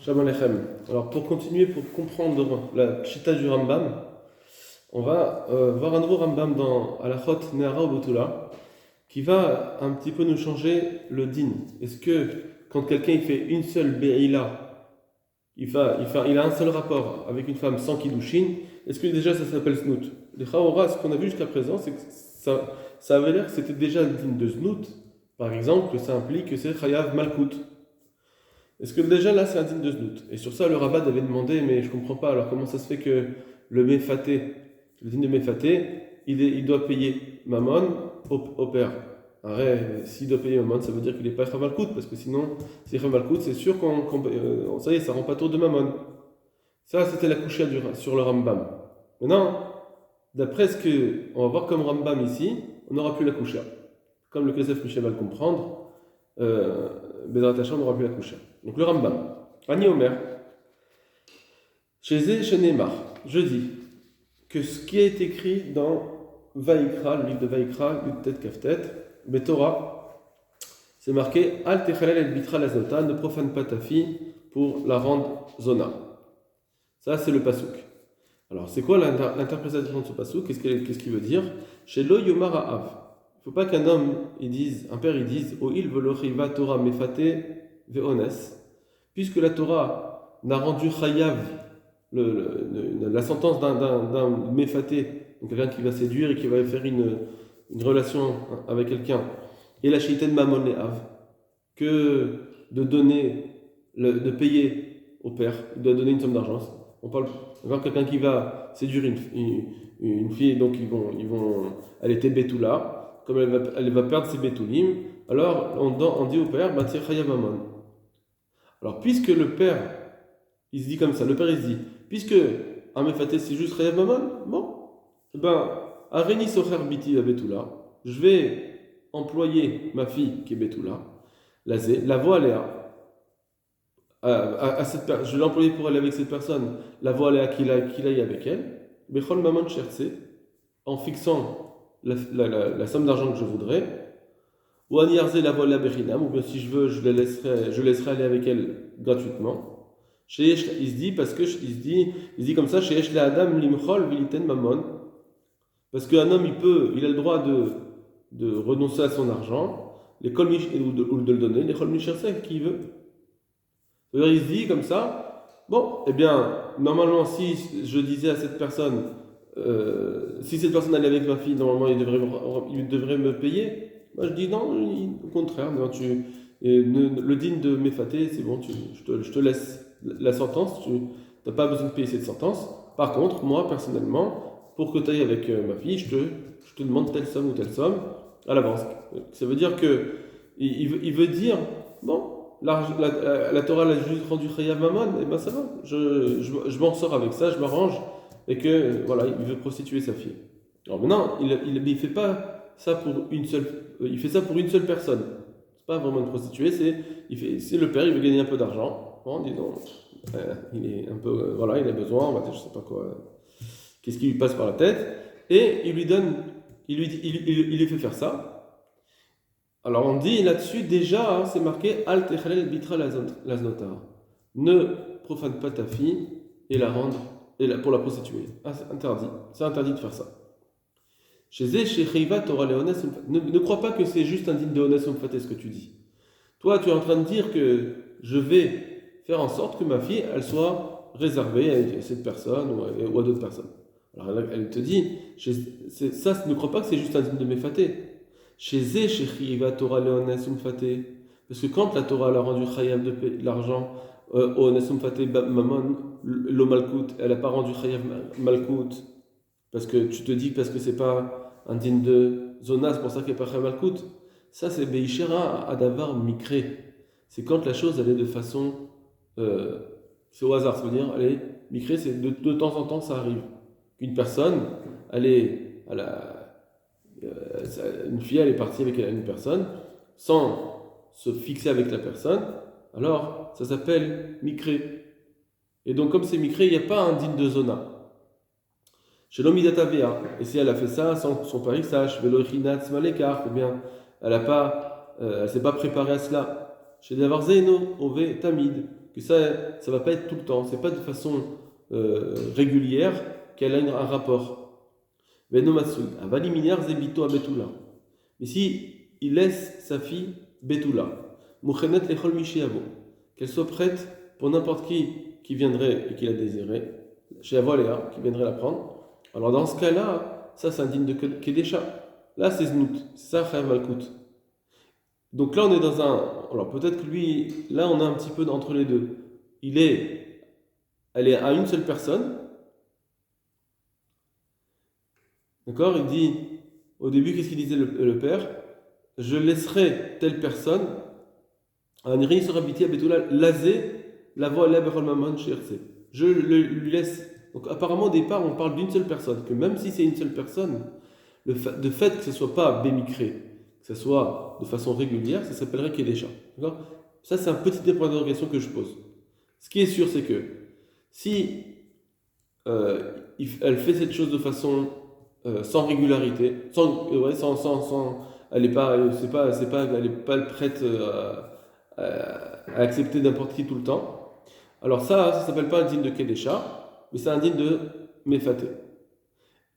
Shalom Aleichem. Alors pour continuer, pour comprendre la Pshita du Rambam, on va voir un nouveau Rambam dans Halachot Ne'ara Ubotula qui va un petit peu nous changer le din. Est-ce que quand quelqu'un il fait une seule Be'ila, il a un seul rapport avec une femme sans Kiddushin, est-ce que déjà ça s'appelle Snout? Les Chaora, ce qu'on a vu jusqu'à présent, c'est que ça avait l'air que c'était déjà le din de Snout. Par exemple, ça implique que c'est Chayav Malkout. Est-ce que déjà là c'est un din de Znout? Et sur ça le Rabbad avait demandé, mais je ne comprends pas, alors comment ça se fait que le Mefaté, le din de Mefaté, il doit payer Mammon au père? S'il doit payer Mammon, ça veut dire qu'il n'est pas Chamalkout, parce que sinon, si Chamalkout, c'est sûr ça y est, ça rend pas tour de Mammon. Ça c'était la couchée sur le Rambam. Maintenant, d'après ce qu'on va voir comme Rambam ici, on n'aura plus la couchée. Comme le Kesef Michel va le comprendre, Bezrat Hashem n'aura plus la couchée. Donc le Rambam, Ani Omer, chez Neymar, je dis que ce qui est écrit dans Vaïkra, le livre de Vaïkra, Yud-Tet Kaf-Tet, Betorah, c'est marqué Al Techalel el Bitra la Zota, ne profane pas ta fille pour la rendre Zona. Ça, c'est le pasouk. Alors, c'est quoi l'interprétation de ce pasouk? Qu'est-ce qu'il veut dire? Chez Lo Yomar Ha'av. Il ne faut pas qu'un homme, un père, il dise O il velochiva Torah mefate ve'ones, puisque la Torah n'a rendu chayav la sentence d'un mefaté, donc quelqu'un qui va séduire et qui va faire une relation avec quelqu'un, et la shaitan mamon le'av, que de donner, de payer au père, il doit donner une somme d'argent. On parle de quelqu'un qui va séduire une fille, donc elle était bétoula, comme elle va perdre ses bétoulim, alors on dit au père, Matir chayav mamon. Alors, puisque le père, il se dit comme ça, le père il se dit, puisque un mefaté c'est juste Chayav Mammon, bon, Areni Socher Biti la Betula, je vais employer ma fille qui est Betula, la voix Léa, je vais l'employer pour aller avec cette personne, la voix Léa qu'il aille avec elle, Bechol Mammon Chertse, en fixant la somme d'argent que je voudrais, ou Aniarze la voile la Bechinam, ou bien si je veux, je laisserai aller avec elle gratuitement. Il se dit, parce que il se dit comme ça, chez Esh la Adam limchol viliten mamon, parce qu'un homme il a le droit de renoncer à son argent, ou de le donner, les chol michersek qui veut. C'est-à-dire, il se dit comme ça, bon, eh bien, normalement, si je disais à cette personne, si cette personne allait avec ma fille, normalement, il devrait me payer. Moi, je dis non, au contraire, non, le din de Mefaté, c'est bon, je te laisse la sentence, tu n'as pas besoin de payer cette sentence. Par contre, moi, personnellement, pour que tu ailles avec ma fille, je te demande telle somme ou telle somme à l'avance. Ça veut dire que il veut dire, bon, la Torah l'a juste rendu Chayav Mammon, et ben ça va, je m'en sors avec ça, je m'arrange, et que, voilà, il veut prostituer sa fille. Alors maintenant, il fait pas ça pour une seule, il fait ça pour une seule personne. C'est pas vraiment une prostituée, c'est le père, il veut gagner un peu d'argent. Bon, disons, il est un peu, voilà, il a besoin, on va dire, je sais pas quoi, qu'est-ce qui lui passe par la tête, et il lui donne, il lui fait faire ça. Alors on dit là-dessus déjà, c'est marqué Al techalel bitra laznota. Ne profane pas ta fille et la rendre pour la prostituer. Ah, c'est interdit de faire ça. Ne crois pas que c'est juste un din de Ones Umfaté ce que tu dis. Toi, tu es en train de dire que je vais faire en sorte que ma fille, elle soit réservée à cette personne ou à d'autres personnes. Alors elle te dit, ça, ne crois pas que c'est juste un din de Mefaté. Parce que quand la Torah a rendu Chayav de l'argent au Ones Umfaté Mammon, lo Malkout, elle n'a pas rendu Chayav Malkout. Parce que tu te dis, parce que c'est pas un din de Zona, c'est pour ça qu'il n'y a pas Chayav Malkout. Ça, c'est Beishera Adavar Mikre. C'est quand la chose, elle est de façon. C'est au hasard, ça veut dire, allez, Mikre, c'est de temps en temps, ça arrive. Une personne, une fille, elle est partie avec une personne, sans se fixer avec la personne, alors ça s'appelle Mikre. Et donc, comme c'est Mikre, il n'y a pas un din de Zona. Chez l'Omidatavea, et si elle a fait ça sans son pari sache, Velochinat Smalekar, ou bien elle s'est pas préparée à cela. Chez Davarzeno, Ove Tamid, que ça ne va pas être tout le temps, c'est pas de façon régulière qu'elle a un rapport. Venomatsui, avaliminar zebito abetula. Mais si il laisse sa fille betula, muchenet lechol mishiavo, qu'elle soit prête pour n'importe qui viendrait et qui la désirait, chez Avoléa, qui viendrait la prendre, alors dans ce cas-là, ça c'est indigne de Kedesha. Là c'est Znout, c'est ça Chayav Malkout. Donc là on est dans un. Alors peut-être que lui, là on est un petit peu entre les deux. Elle est à une seule personne. D'accord. Il dit, au début, qu'est-ce qu'il disait le père? Je laisserai telle personne, un iri sera biti à Betula, lazé, la voix à l'Abechol Mamon Cherse. Je lui laisse. Donc apparemment au départ, on parle d'une seule personne, que même si c'est une seule personne, de fait que ce ne soit pas bémicré, que ce soit de façon régulière, ça s'appellerait Kedesha. D'accord. Ça, c'est un petit point d'interrogation que je pose. Ce qui est sûr, c'est que si elle fait cette chose de façon sans régularité, elle n'est pas, elle est pas prête à accepter n'importe qui tout le temps. Alors ça s'appelle pas un digne de Kedesha, mais c'est un digne de Mefaté.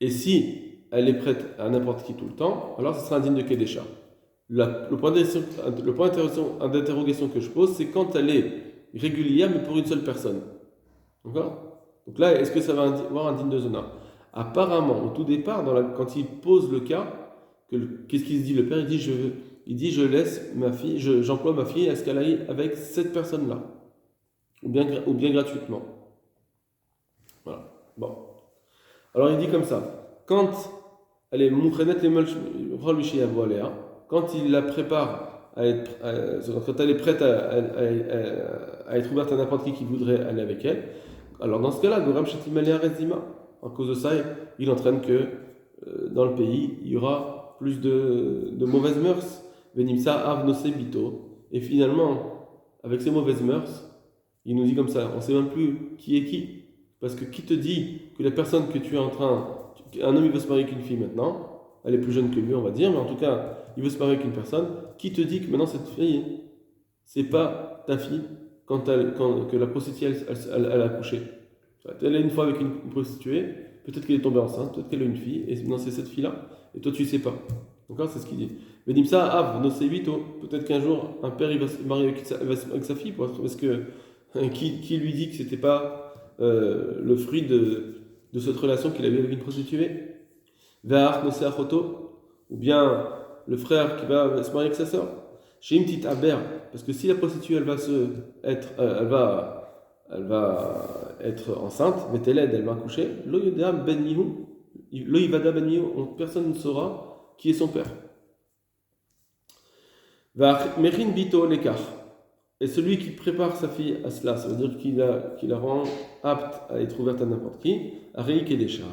Et si elle est prête à n'importe qui tout le temps, alors ce sera un digne de Kedesha. Le point d'interrogation que je pose, c'est quand elle est régulière, mais pour une seule personne. D'accord. Donc là, est-ce que ça va avoir un digne de Zona? Apparemment, au tout départ, quand il pose le cas, qu'est-ce qu'il se dit? Le père, il dit, je laisse ma fille, j'emploie ma fille à ce qu'elle aille avec cette personne-là, ou bien gratuitement. Voilà. Bon. Alors il dit comme ça, quand elle est quand il la prépare quand elle est prête à être ouverte à n'importe qui voudrait aller avec elle, alors dans ce cas-là, Goram Shatim Alea Rezima, à cause de ça, il entraîne que dans le pays, il y aura plus de mauvaises mœurs. Venimsa Av Nose Bito. Et finalement, avec ces mauvaises mœurs, il nous dit comme ça, on ne sait même plus qui est qui. Parce que qui te dit que la personne que tu es un homme il veut se marier avec une fille maintenant, elle est plus jeune que lui on va dire, mais en tout cas, il veut se marier avec une personne, qui te dit que maintenant cette fille, c'est pas ta fille que la prostituée elle a accouché. Elle est une fois avec une prostituée, peut-être qu'elle est tombée enceinte, peut-être qu'elle a une fille, et non c'est cette fille-là, et toi tu sais pas. D'accord, c'est ce qu'il dit. Mais dis ça, peut-être qu'un jour un père il va se marier avec sa fille, parce que qui lui dit que c'était pas le fruit de cette relation qu'il avait avec une prostituée? Vers Nosé Achoto, ou bien le frère qui va se marier avec sa sœur. Chez une petite aber, parce que si la prostituée elle va être enceinte, elle va accoucher, personne ne saura qui est son père. Merin bito l'écart. Et celui qui prépare sa fille à cela, ça veut dire qu'il la rend apte à être ouverte à n'importe qui, Arei Kedesha.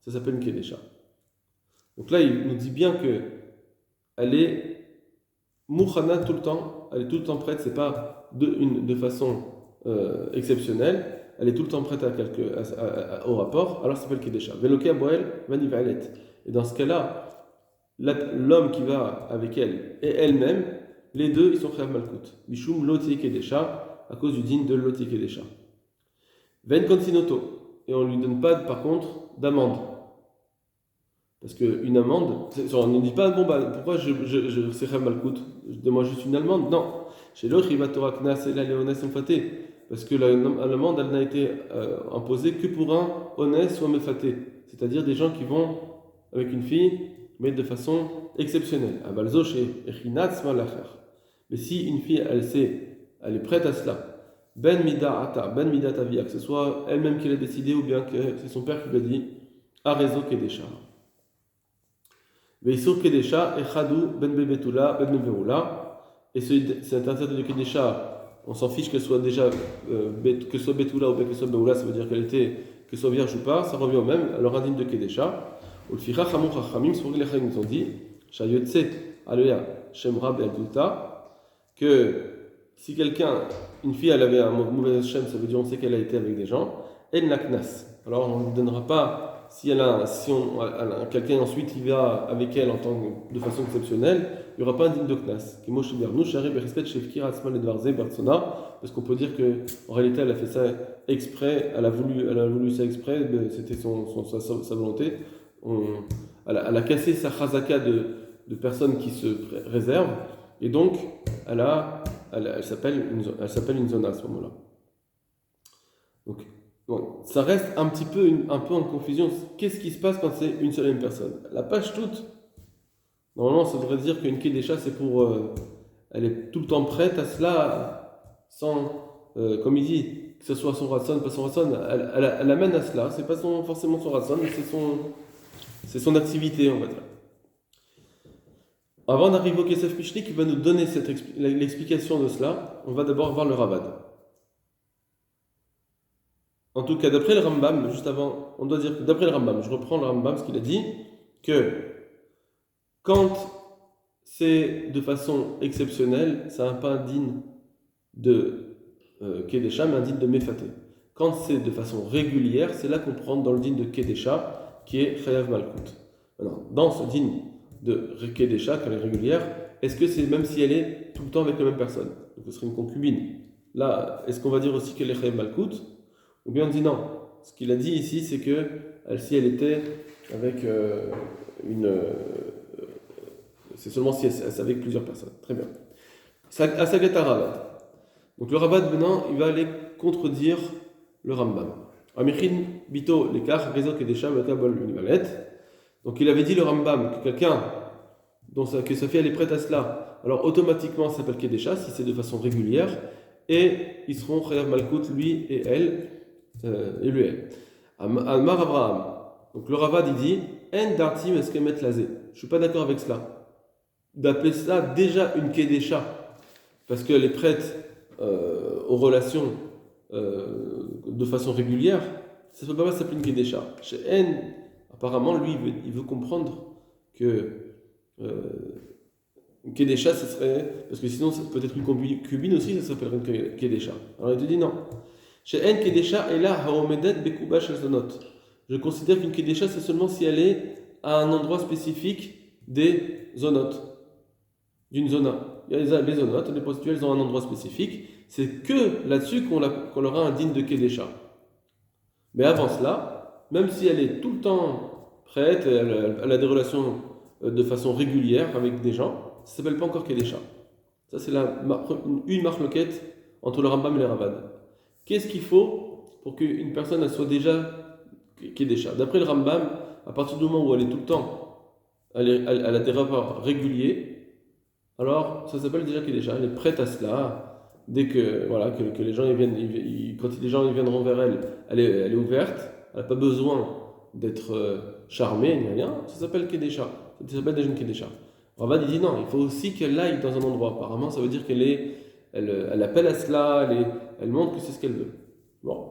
Ça s'appelle une Kedesha. Donc là, il nous dit bien que elle est Mouchana tout le temps, elle est tout le temps prête, c'est pas de façon exceptionnelle, elle est tout le temps prête au rapport, alors ça s'appelle Kedesha. Veloke Boel Vanivalet. Et dans ce cas-là, l'homme qui va avec elle et elle-même, les deux, ils sont Chayav Malkout. Bishum Loti Kedesha, à cause du digne de Loti Kedesha. Ven Konsinoto. Et on ne lui donne pas, par contre, d'amende. Parce qu'une amende, on ne dit pas, bon, pourquoi c'est Chayav Malkout? Donne-moi juste une amende. Non. Chez l'autre, il va Torah Knas et la Léonès Mfaté. Parce que l'amende, elle n'a été imposée que pour un honnête ou un mefaté. C'est-à-dire des gens qui vont avec une fille, mais de façon exceptionnelle. Abalzo chez Echinatz Malacher. Mais si une fille, elle est prête à cela, ben mida tavia, que ce soit elle-même qui l'a décidé ou bien que c'est son père qui lui a dit, Arezo Kedesha. Veisur Kedesha, Echadou ben bebetula, ben beverula. Et c'est interdit de Kedesha, on s'en fiche qu'elle soit déjà, que ce soit betula ou bien que ce soit beoula, ça veut dire qu'elle soit vierge ou pas, ça revient au même, alors indigne de Kedesha. Ou le Ficha Chamou Chachamim, c'est pour que les Chachamim nous ont dit, Shayotse, Aloya, Shemra Be'adulta, que si une fille, elle avait un mauvais Shem, ça veut dire on sait qu'elle a été avec des gens, elle n'a knas. Alors on ne lui donnera pas, quelqu'un ensuite il va avec elle de façon exceptionnelle, il n'y aura pas un digne de Knas. Parce qu'on peut dire qu'en réalité, elle a fait ça exprès, elle a voulu ça exprès, c'était sa volonté. Elle a cassé sa chazaka de personnes qui se réservent, et donc elle s'appelle une zona à ce moment-là. Donc, bon, ça reste un peu en confusion. Qu'est-ce qui se passe quand c'est une seule et même personne? La page toute, normalement, ça devrait dire qu'une Kedesha, c'est pour. Elle est tout le temps prête à cela, sans, comme il dit, que ce soit son ratson, pas son ratson, elle amène à cela. C'est pas forcément son ratson, mais c'est son activité, on va dire. Avant d'arriver au Kesef Mishli qui va nous donner l'explication de cela, on va d'abord voir le Ravad. En tout cas, d'après le Rambam, juste avant, on doit dire que d'après le Rambam, je reprends le Rambam, ce qu'il a dit, que quand c'est de façon exceptionnelle, ça n'a pas un digne de Kedesha, mais un digne de Mefaté. Quand c'est de façon régulière, c'est là qu'on prend dans le digne de Kedesha, qui est Chayav Malkout. Alors, dans ce digne de Kedesha, quand elle est régulière, est-ce que c'est même si elle est tout le temps avec la même personne? Donc ce serait une concubine. Là, est-ce qu'on va dire aussi qu'elle est Chayav Malkout? Ou bien on dit non. Ce qu'il a dit ici, c'est que si elle était avec c'est seulement si elle est avec plusieurs personnes. Très bien. Asagata Ravad. Donc le Ravad maintenant, il va aller contredire le Rambam. Amichin Bito Lekar Rezok Kedesha Metabol Univalet. Donc il avait dit le Rambam que quelqu'un que sa fille elle est prête à cela, alors automatiquement ça s'appelle Kedesha si c'est de façon régulière, et ils seront Chayav Malkout, lui et elle, et lui et elle. Amar Abraham. Donc le Ravad il dit En Dartim Eskemet Lazé. Je ne suis pas d'accord avec cela. D'appeler ça déjà une Kedesha, parce qu'elle est prête aux relations de façon régulière, ça ne peut pas s'appeler une Kedesha. Chez N, apparemment, lui, il veut comprendre que une Kedesha, ce serait. Parce que sinon, peut-être une concubine aussi, ça s'appellerait une Kedesha. Alors il te dit non. Chez N, Kedesha est là, Haomedet Bekuba Shazonot. Je considère qu'une Kedesha, c'est seulement si elle est à un endroit spécifique des zonotes, d'une zona. Il y a les zonotes, les prostituées, elles ont un endroit spécifique. C'est que là-dessus qu'on leur a un digne de Kedesha. Mais avant cela, même si elle est tout le temps prête, elle a des relations de façon régulière avec des gens, ça ne s'appelle pas encore Kedesha. Ça, c'est une marloquette entre le Rambam et le Ravad. Qu'est-ce qu'il faut pour qu'une personne elle soit déjà Kedesha? D'après le Rambam, à partir du moment où elle est tout le temps, elle a des rapports réguliers, alors ça s'appelle déjà Kedesha. Elle est prête à cela. Dès que, voilà, que les gens quand les gens viendront vers elle, elle est ouverte, elle n'a pas besoin d'être charmée ni rien, ça s'appelle Kedesha. Ça s'appelle déjà une Kedesha. Ravad dit non, il faut aussi qu'elle aille dans un endroit. Apparemment, ça veut dire elle appelle à cela, elle montre que c'est ce qu'elle veut. Bon.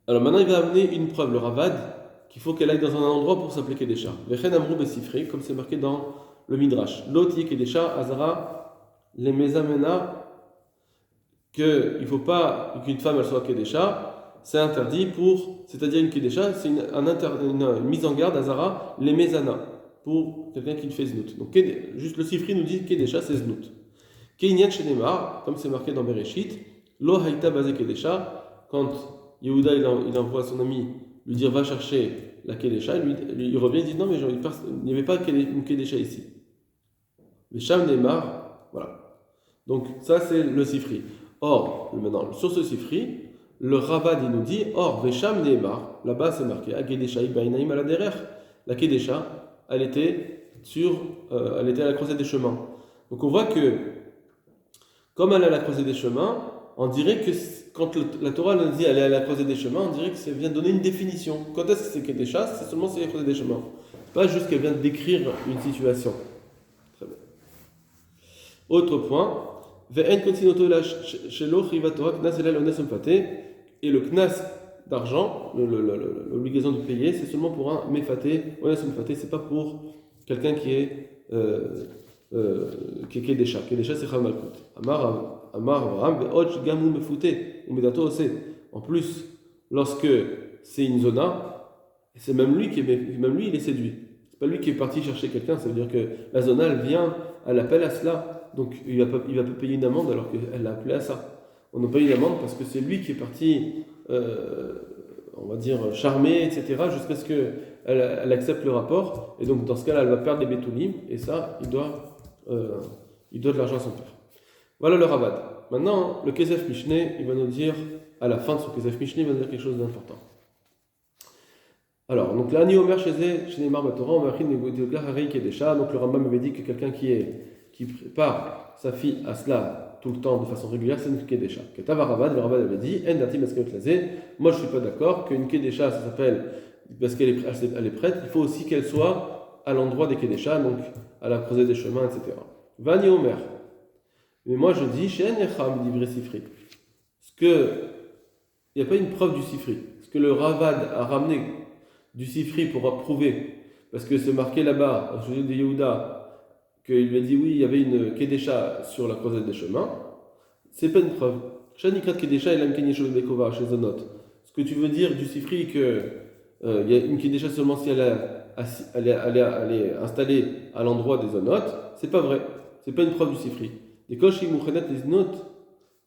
Alors maintenant, il va amener une preuve, le Ravad, qu'il faut qu'elle aille dans un endroit pour s'appeler Kedesha. Vechen amrou besifri, comme c'est marqué dans le Midrash. L'autre Kedesha, Azara, les Mezamena, qu'il ne faut pas qu'une femme elle soit Kedesha, c'est interdit c'est-à-dire une Kedesha, c'est une mise en garde, Azara, les Mezana, pour quelqu'un qui fait Znout. Donc juste le Sifri nous dit Kedesha, c'est Znout. Keïnyan Shenemar, comme c'est marqué dans Bereshit, Lo Haïta Bazé Kedesha, quand Yehuda il envoie son ami lui dire va chercher la Kedesha, il revient et dit non mais il n'y avait pas une Kedesha ici. Le Sham Neymar, voilà. Donc ça c'est le Sifri. Or, maintenant, sur ce Sifri, le Ravad il nous dit or Vesham Neymar, là-bas c'est marqué Kedesha Ibainaim ala derer. La Kedesha, elle était à la croisée des chemins. Donc on voit que comme elle est à la croisée des chemins, on dirait que quand la Torah nous dit elle est à la croisée des chemins, on dirait que ça vient donner une définition. Quand est-ce que c'est Kedesha? C'est seulement si elle est à la croisée des chemins. Pas juste qu'elle vient de décrire une situation. Très bien. Autre point, et le knas d'argent, l'obligation de payer, c'est seulement pour un mefaté, c'est pas pour quelqu'un qui est Kedesha. Kedesha c'est Chayav Malkout. Amar Abraham ve'ot gamu mefute umedato ose. En plus, lorsque c'est une zona, c'est même lui il est séduit. C'est pas lui qui est parti chercher quelqu'un, ça veut dire que la zona, elle vient, elle appelle à cela. Donc il va pas payer une amende alors qu'elle l'a appelé à ça. On ne paye une amende parce que c'est lui qui est parti, on va dire, charmer, etc., jusqu'à ce qu'elle accepte le rapport. Et donc dans ce cas-là, elle va perdre des bétoulim, et ça, il doit de l'argent à son père. Voilà le Ravad. Maintenant, le Kesef Mishneh, il va nous dire, à la fin de ce Kesef Mishneh, il va nous dire quelque chose d'important. Alors, donc là, Ni Omer chez Neymar Batora, on va écrire Kedesha. Donc le Rambam avait dit que quelqu'un qui prépare sa fille à cela tout le temps de façon régulière, c'est une Kedesha. Ketav Ravad, le Ravad avait dit, En Dati Maskemet Lazé. Moi, je ne suis pas d'accord qu'une Kedesha, ça s'appelle, parce qu'elle est prête, il faut aussi qu'elle soit à l'endroit des Kedesha, donc à la croisée des chemins, etc. Va Ni Omer. Mais moi, je dis, chez Necham, dit Sifri. Parce que, il n'y a pas une preuve du Sifri. Ce que le Ravad a ramené du Sifri pour approuver, parce que c'est marqué là-bas, au sujet de Yehuda, qu'il lui a dit oui, il y avait une Kedesha sur la croisette des chemins, c'est pas une preuve. Shanikat Kedesha et l'Amkenishol Bekova chez Zonot. Ce que tu veux dire du Sifri que il y a une Kedesha seulement si elle est installée à l'endroit des Zonot, c'est pas vrai. C'est pas une preuve du Sifri. Des Kosh Imouchenet les Znot,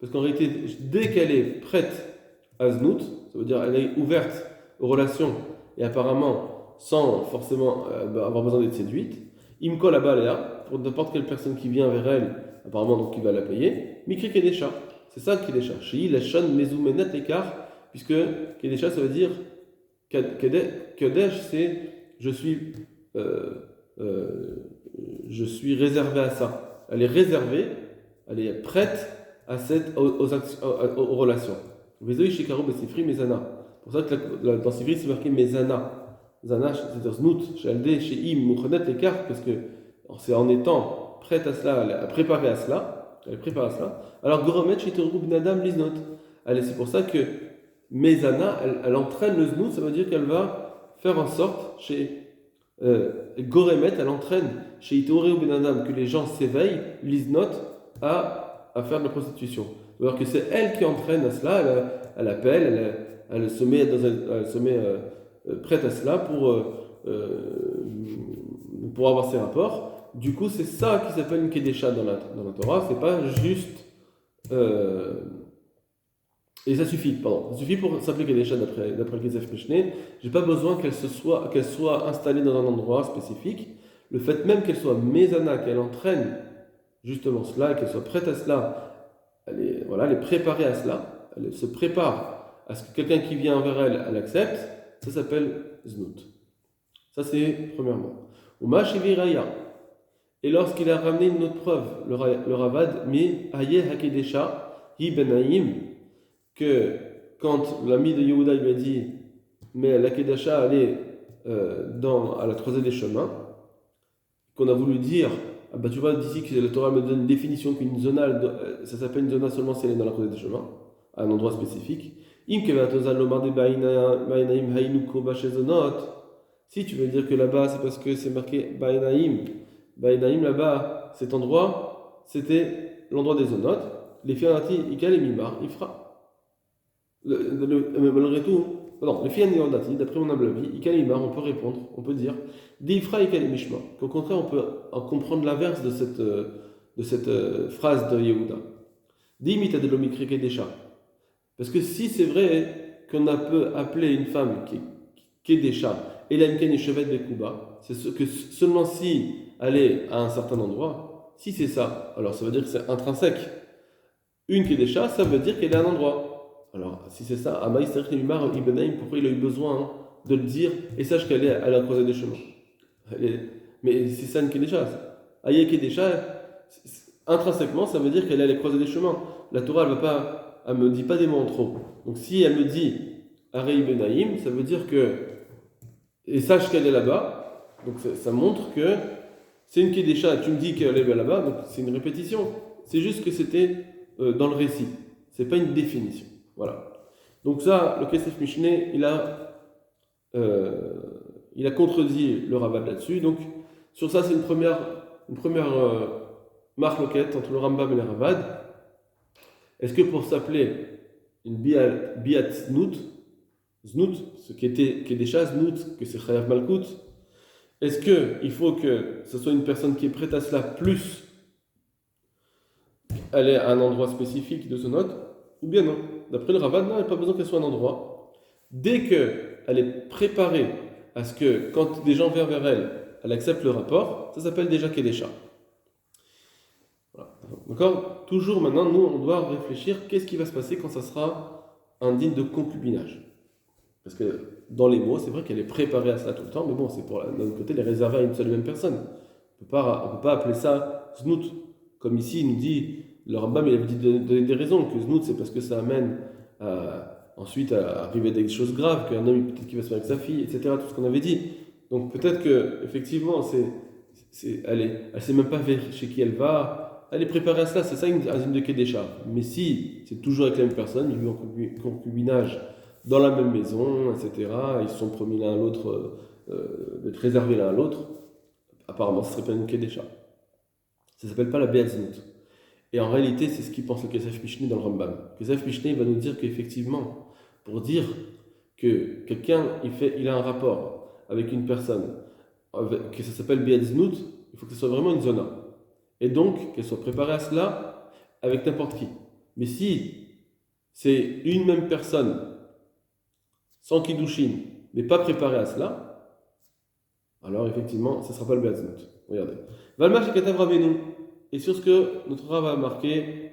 parce qu'en réalité, dès qu'elle est prête à Znot, ça veut dire elle est ouverte aux relations, et apparemment sans forcément avoir besoin d'être séduite, Imko la baléa, pour n'importe quelle personne qui vient vers elle, apparemment donc qui va la payer, Mikri Kedesha, c'est ça Kedesha. Shei Leshon Mezoumenet l'écart, puisque Kedesha ça veut dire Kedesh c'est je suis réservé à ça. Elle est réservée, elle est prête à aux relations. Vezoi Shikaru Besifri Mezana. C'est pour ça que dans Sifri, c'est marqué Mezana. Zana, c'est-à-dire Znout, chez Aldé, chez Im, Mouchonet, l'écart, parce que c'est en étant prête à cela, elle est préparée à cela. Alors, Goromet, chez Torgou Bnadam, Liznot. C'est pour ça que Mezana, elle entraîne le Znout, ça veut dire qu'elle va faire en sorte, Goremet, elle entraîne chez Itoré ou Benadam que les gens s'éveillent, Liznot, à faire de la prostitution. Alors que c'est elle qui entraîne à cela, elle appelle, elle se met prête à cela pour avoir ses rapports. Du coup, c'est ça qui s'appelle une Kedesha dans la Torah. C'est pas juste. Et ça suffit pour s'appeler Kedesha d'après le Kesef Mishneh. J'ai pas besoin qu'elle soit installée dans un endroit spécifique. Le fait même qu'elle soit Mezana, qu'elle entraîne justement cela, qu'elle soit prête à cela, elle est préparée à cela, elle se prépare à ce que quelqu'un qui vient vers elle, elle accepte, ça s'appelle Znout. Ça c'est premièrement. Uma Shiviraya. Et lorsqu'il a ramené une autre preuve, le Ravad, mais Aye Hakedesha, Hi Benaim, que quand l'ami de Yehuda lui a dit, mais la Kedesha elle est à la croisée des chemins, qu'on a voulu dire, ah bah tu vois d'ici que la Torah me donne une définition qu'une zona, ça s'appelle une zona seulement si elle est dans la croisée des chemins, à un endroit spécifique. Si tu veux dire que là-bas c'est parce que c'est marqué Bainaim là-bas, cet endroit, c'était l'endroit des zonotes, les fianati ikal et mimar, il fera. Malgré tout, non, les fianati, d'après mon humble avis, ikal et mimar, on peut répondre, on peut dire, d'ifra ikal et mishma, qu'au contraire on peut en comprendre l'inverse de cette phrase de Yehuda. D'imita de l'omikri kedesha. Parce que si c'est vrai qu'on peut appeler une femme qui est Kedesha, et l'Amken et Chevet de Kuba, c'est que seulement si elle est à un certain endroit, si c'est ça, alors ça veut dire que c'est intrinsèque. Une Kedesha, ça veut dire qu'elle est à un endroit. Alors si c'est ça, Amaï Serich Neymar Ibn pourquoi il a eu besoin de le dire et sache qu'elle est à la croisée des chemins. Mais c'est ça une Kedesha. Aïe Kedesha, intrinsèquement, ça veut dire qu'elle est à la croisée des chemins. La Torah, elle me dit pas des mots en trop. Donc si elle me dit Arei Benaïm, ça veut dire que, et sache qu'elle est là-bas, donc ça montre que c'est une Kedesha, tu me dis qu'elle est là-bas, donc c'est une répétition. C'est juste que c'était dans le récit. C'est pas une définition. Voilà. Donc ça, le Kesef Mishneh, il a contredit le Ravad là-dessus. Donc sur ça, c'est une première marloquette entre le Rambam et le Ravad. Est-ce que pour s'appeler une biat znout, ce qui est déjà znout, que c'est chayav malkout, Est-ce qu'il faut que ce soit une personne qui est prête à cela, plus elle est à un endroit spécifique de son hôte, ou bien non? D'après le Ravad, non, il n'y a pas besoin qu'elle soit à un endroit. Dès qu'elle est préparée à ce que, quand des gens viennent vers elle, elle accepte le rapport, ça s'appelle déjà Kedesha. Voilà. D'accord? Toujours maintenant, nous, on doit réfléchir qu'est-ce qui va se passer quand ça sera un digne de concubinage. Parce que dans les mots, c'est vrai qu'elle est préparée à ça tout le temps, mais bon, c'est pour d'un autre côté, les réserver à une seule et même personne. On ne peut pas appeler ça znout. Comme ici, il nous dit, le Rambam, il avait dit donner des raisons, que znout, c'est parce que ça amène ensuite à arriver à des choses graves, qu'un homme, peut-être qu'il va se faire avec sa fille, etc., tout ce qu'on avait dit. Donc peut-être que effectivement, elle ne sait même pas chez qui elle va, elle est préparée à cela, c'est ça un digne de Kedesha. Mais si c'est toujours avec la même personne, il y a eu un concubinage dans la même maison, etc. Ils se sont promis l'un à l'autre d'être réservés l'un à l'autre. Apparemment, ce serait pas une Kedesha. Ça s'appelle pas la Be'atznout. Et en réalité, c'est ce qu'il pense le Kesef Mishneh dans le Rambam. Le Kesef Mishneh va nous dire qu'effectivement, pour dire que quelqu'un il a un rapport avec une personne, que ça s'appelle Be'atznout, il faut que ce soit vraiment une zona. Et donc, qu'elle soit préparée à cela avec n'importe qui. Mais si c'est une même personne, sans kiddushin, mais pas préparé à cela, alors effectivement, ce ne sera pas le Be'atznout. Regardez. Valma shekatav Rabbeinu. Et sur ce que notre Rav a marqué,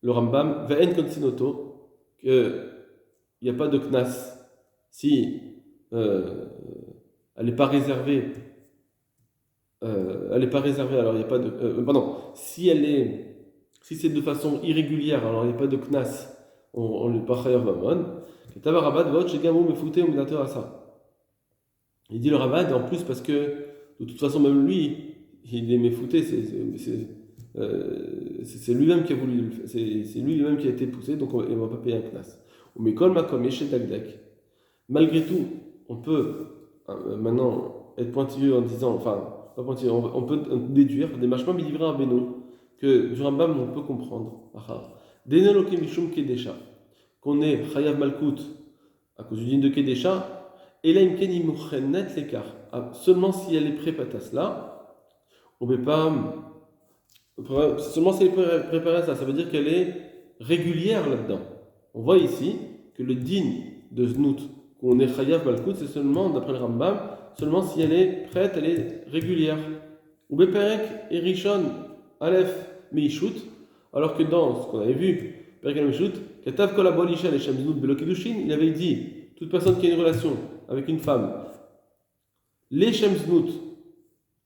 le Rambam, Va'en konsinoto, qu'il n'y a pas de knas si elle n'est pas réservée. Elle n'est pas réservée, alors il n'y a pas de. Pardon, si c'est de façon irrégulière, alors il n'y a pas de knas, on lui pas chayav mamon. Il dit le Ravad, en plus parce que de toute façon même lui, il est méfouté, c'est lui-même qui a voulu le faire, c'est lui-même qui a été poussé, donc il ne va pas payer un knas. Mais kol makom chez Dagdak. Malgré tout, on peut maintenant être pointilleux en disant, enfin, pas pointilleux, on peut déduire des machmas milivra Rabbeinu que du Rambam on peut comprendre. Deneloke mishum kedesha. Qu'on est Chayav Malkout à cause du digne de Kedesha, et là, l'écart. Seulement si elle est prête à cela, on ne peut pas. Seulement si elle est préparée à ça, ça veut dire qu'elle est régulière là-dedans. On voit ici que le digne de Znout, qu'on est Chayav Malkout, c'est seulement, d'après le Rambam, seulement si elle est prête, elle est régulière. Ou Beperek et Rishon, Aleph, Meishut, alors que dans ce qu'on avait vu, il avait dit, toute personne qui a une relation avec une femme, les Shemznut,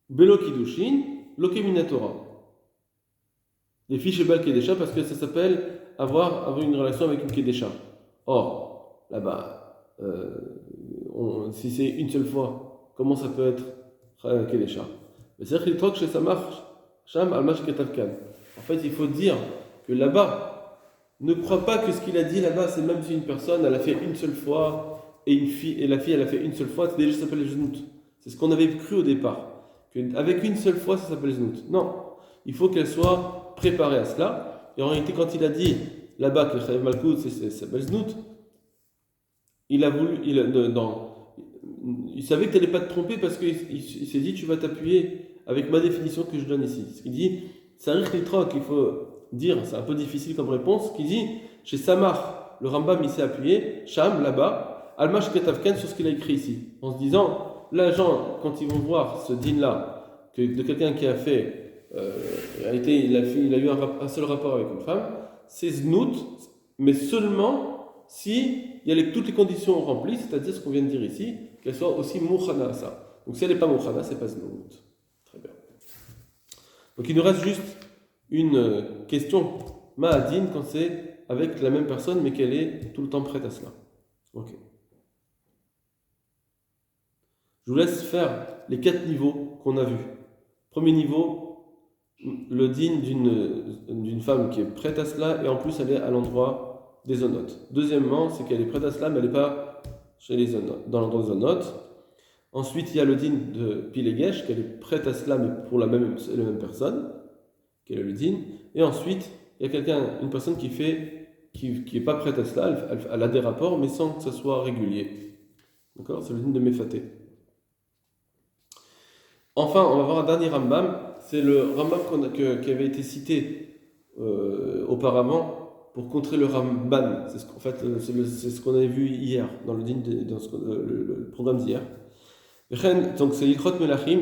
Belo Kiddushin, Lokeminatora. Les filles Shebal Kedesha, parce que ça s'appelle avoir une relation avec une Kedesha. Or, là-bas, si c'est une seule fois, comment ça peut être Kedesha? C'est-à-dire qu'il troque chez Samach, Sham Almash Ketavkan. En fait, il faut dire que là-bas, ne crois pas que ce qu'il a dit là-bas, c'est même si une personne, elle a fait une seule fois, et la fille, elle a fait une seule fois, c'est déjà ça s'appelle znout. C'est ce qu'on avait cru au départ. Qu'avec une seule fois, ça s'appelle znout. Non. Il faut qu'elle soit préparée à cela. Et en réalité, quand il a dit là-bas que Chayav Malkout, ça s'appelle znout, il a voulu, il savait que tu n'allais pas te tromper parce qu'il s'est dit, tu vas t'appuyer avec ma définition que je donne ici. Ce qu'il dit, c'est un richitrok, il faut dire, c'est un peu difficile comme réponse, qui dit, chez Samar, le Rambam il s'est appuyé, Sham, là-bas, Almash Ketavken sur ce qu'il a écrit ici, en se disant, là, gens, quand ils vont voir ce din-là, de quelqu'un qui a fait, il a eu un seul rapport avec une femme, c'est znout, mais seulement si il y a toutes les conditions remplies, c'est-à-dire ce qu'on vient de dire ici, qu'elle soit aussi mouchana à ça. Donc si elle n'est pas mouchana, c'est pas znout. Très bien. Donc il nous reste juste une question ma'adin quand c'est avec la même personne mais qu'elle est tout le temps prête à cela. Ok. Je vous laisse faire les 4 niveaux qu'on a vus. Premier niveau, le digne d'une femme qui est prête à cela et en plus elle est à l'endroit des zonotes. Deuxièmement, c'est qu'elle est prête à cela mais elle n'est pas chez les zonotes, dans l'endroit des zonotes. Ensuite, il y a le digne de Pilegesh, qu'elle est prête à cela mais pour la même personne, qu'elle est le digne. Et ensuite, il y a une personne qui est pas prête à cela, elle a des rapports mais sans que ce soit régulier. D'accord? C'est le digne de Mephaté. Enfin, on va voir un dernier Rambam, c'est le Rambam qui avait été cité auparavant pour contrer le Ramban. En fait, c'est ce qu'on avait vu hier dans le programme d'hier. Donc c'est Ilchot Melachim,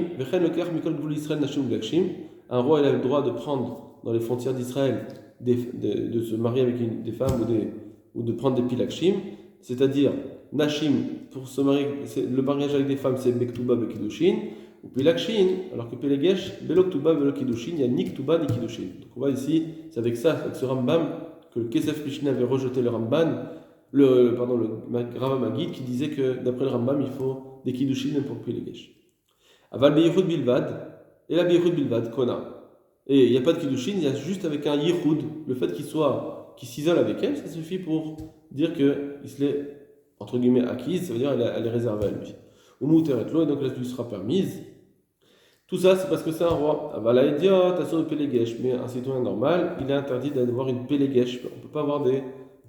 un roi il a le droit de prendre dans les frontières d'Israël de se marier avec des femmes ou de prendre des pilakshim, c'est-à-dire Nashim, pour se marier, le mariage avec des femmes c'est Bektuba Bekidushin, ou Pilakshim, alors que Pelegesh, Beloktuba Belokidushin, il y a ni Ktuba ni Kidushin. Donc on voit ici, c'est avec ce Rambam que le Kesef Mishnah avait rejeté le Ramban, le Rava Magid qui disait que d'après le Rambam il faut des Kidushin même pour Pelegesh. Aval Beyihud Bilvad, et la Beyihud Bilvad, Kona. Et il n'y a pas de Kiddushin, il y a juste avec un Yichud, le fait qu'il s'isole avec elle, ça suffit pour dire qu'il se l'est, entre guillemets, acquise, ça veut dire elle est réservée à lui. Ou Mouteret-lo, et donc elle lui sera permise. Tout ça, c'est parce que c'est un roi. Avala idiot, assaut de Pélégesh, mais un citoyen normal, il est interdit d'avoir une Pélégesh, on ne peut pas avoir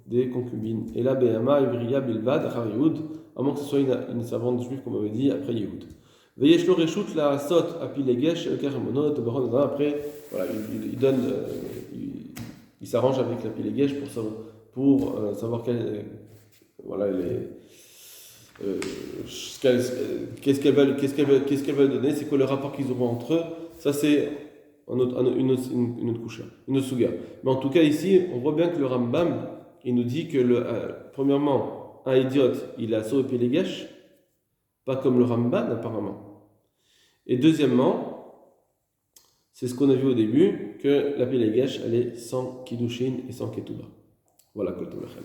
des concubines. Et là, Behama, Ivriya, Bilvad, Harioud, à moins que ce soit une servante juive, comme on avait dit, après Yehoud. Veyeshlo reshut la sot apilegesh karamonot baron. Après, voilà, il s'arrange avec la pilegesh pour savoir qu'est-ce qu'elle va donner, c'est quoi le rapport qu'ils auront entre eux. Ça c'est une autre couche, une autre souga. Mais en tout cas ici, on voit bien que le Rambam, il nous dit que premièrement, un idiote, il a sauvé pilegesh, pas comme le Ramban apparemment. Et deuxièmement, c'est ce qu'on a vu au début, que la Pélégesh, elle est sans Kiddushin et sans Ketubah. Voilà, Kol Tov Lachem.